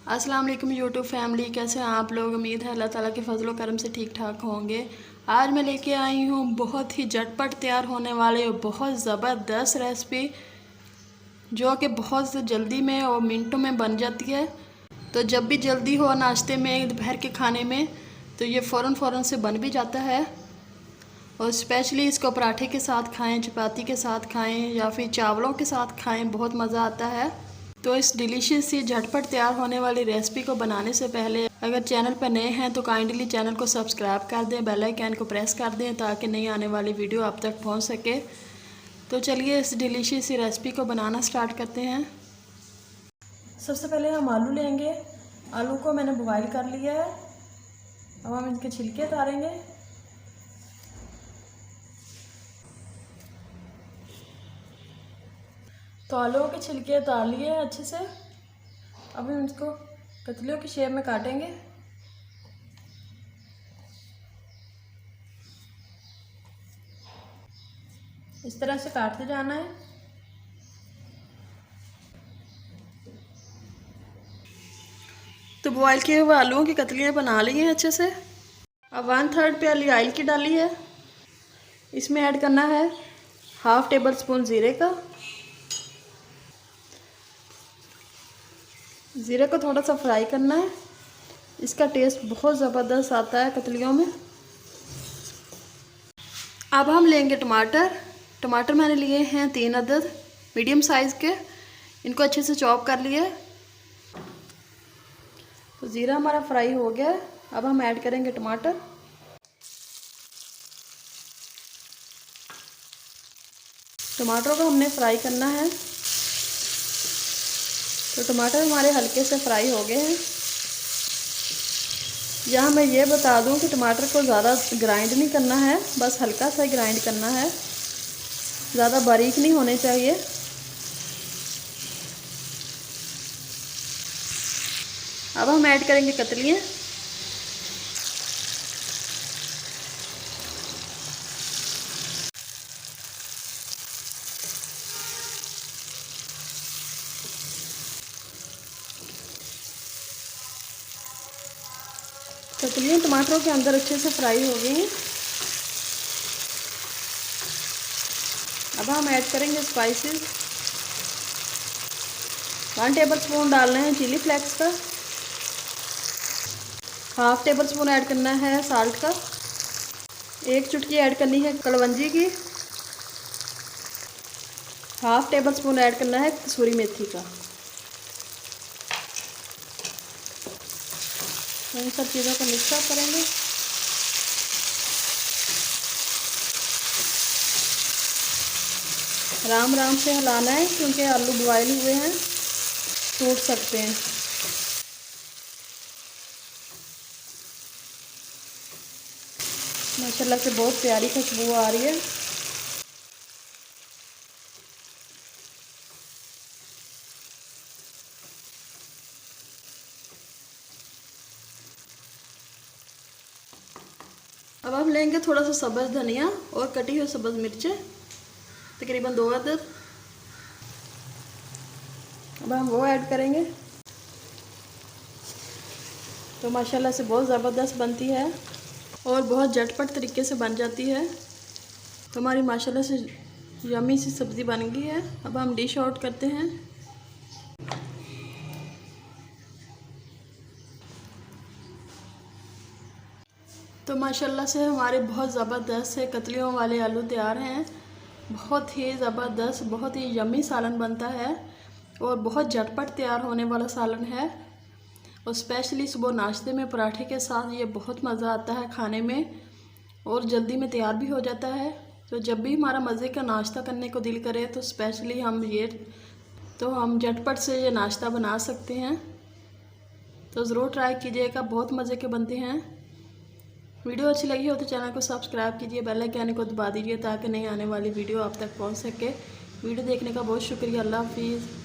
अस्सलाम वालेकुम YouTube family, कैसे हैं आप लोग। उम्मीद है अल्लाह ताला के फजलो करम से ठीक ठाक होंगे। आज मैं लेके आई हूँ बहुत ही झटपट तैयार होने वाले बहुत ज़बरदस्त रेसिपी, जो कि बहुत जल्दी में और मिनटों में बन जाती है। तो जब भी जल्दी हो नाश्ते में, दोपहर के खाने में, तो ये फ़ौरन से बन भी जाता है। और स्पेशली इसको पराठे के साथ खाएं, चपाती के साथ खाएं या फिर चावलों के साथ खाएं, बहुत मज़ा आता है। तो इस डिलीशियस सी झटपट तैयार होने वाली रेसिपी को बनाने से पहले अगर चैनल पर नए हैं तो काइंडली चैनल को सब्सक्राइब कर दें, बेल आइकन को प्रेस कर दें ताकि नई आने वाली वीडियो आप तक पहुंच सके। तो चलिए इस डिलीशियस सी रेसिपी को बनाना स्टार्ट करते हैं। सबसे पहले हम आलू लेंगे। आलू को मैंने बॉयल कर लिया है। अब हम इनके छिलके उतारेंगे। तो आलूओं के छिलके उतार लिए हैं अच्छे से। अब हम इसको कतलियों की शेप में काटेंगे। इस तरह से काटते जाना है। तो बॉयल किए हुए आलूओं की कतलियाँ बना ली हैं अच्छे से। अब 1/3 प्याली ऑयल की डाली है। इसमें ऐड करना है 1/2 टेबल स्पून ज़ीरे का। ज़ीरे को थोड़ा सा फ्राई करना है, इसका टेस्ट बहुत ज़बरदस्त आता है कतलियों में। अब हम लेंगे टमाटर। टमाटर मैंने लिए हैं 3 अदद मीडियम साइज़ के। इनको अच्छे से चॉप कर लिए। तो ज़ीरा हमारा फ्राई हो गया। अब हम ऐड करेंगे टमाटर। टमाटरों को हमने फ्राई करना है। तो टमाटर हमारे हल्के से फ्राई हो गए हैं। यहाँ मैं ये बता दूँ कि टमाटर को ज़्यादा ग्राइंड नहीं करना है, बस हल्का सा ग्राइंड करना है, ज़्यादा बारीक नहीं होने चाहिए। अब हम ऐड करेंगे कतलियाँ। कतलियाँ टमाटरों के अंदर अच्छे से फ्राई हो गई हैं। अब हम ऐड करेंगे स्पाइसेस। 1 टेबल स्पून डालना है चिली फ्लेक्स का। 1/2 टेबल स्पून ऐड करना है साल्ट का। 1 चुटकी ऐड करनी है कलवंजी की। 1/2 टेबल स्पून ऐड करना है कसूरी मेथी का। इन सब चीज़ों को मिक्स अप करेंगे। आराम आराम से हिलाना है क्योंकि आलू बॉयल हुए हैं, टूट सकते हैं। माशाल्लाह से बहुत प्यारी खुशबू आ रही है। अब हम लेंगे थोड़ा सा सब्ज़ धनिया और कटी हुई सब्ज़ मिर्चें, तकरीबन 2 अदद। अब हम वो ऐड करेंगे। तो माशाल्लाह से बहुत ज़बरदस्त बनती है और बहुत झटपट तरीके से बन जाती है। तो हमारी माशाल्लाह से यम्मी सी सब्ज़ी बन गई है। अब हम डिश आउट करते हैं। तो माशाल्लाह से हमारे बहुत ज़बरदस्त से कतलियों वाले आलू तैयार हैं। बहुत ही ज़बरदस्त, बहुत ही यम्मी सालन बनता है और बहुत झटपट तैयार होने वाला सालन है। और स्पेशली सुबह नाश्ते में पराठे के साथ ये बहुत मज़ा आता है खाने में और जल्दी में तैयार भी हो जाता है। तो जब भी हमारा मज़े का नाश्ता करने को दिल करे तो स्पेशली हम झटपट से ये नाश्ता बना सकते हैं। तो ज़रूर ट्राई कीजिएगा, बहुत मज़े के बनते हैं। वीडियो अच्छी लगी हो तो चैनल को सब्सक्राइब कीजिए, बेल आइकन को दबा दीजिए ताकि नई आने वाली वीडियो आप तक पहुंच सके। वीडियो देखने का बहुत शुक्रिया। अल्लाह हाफिज़।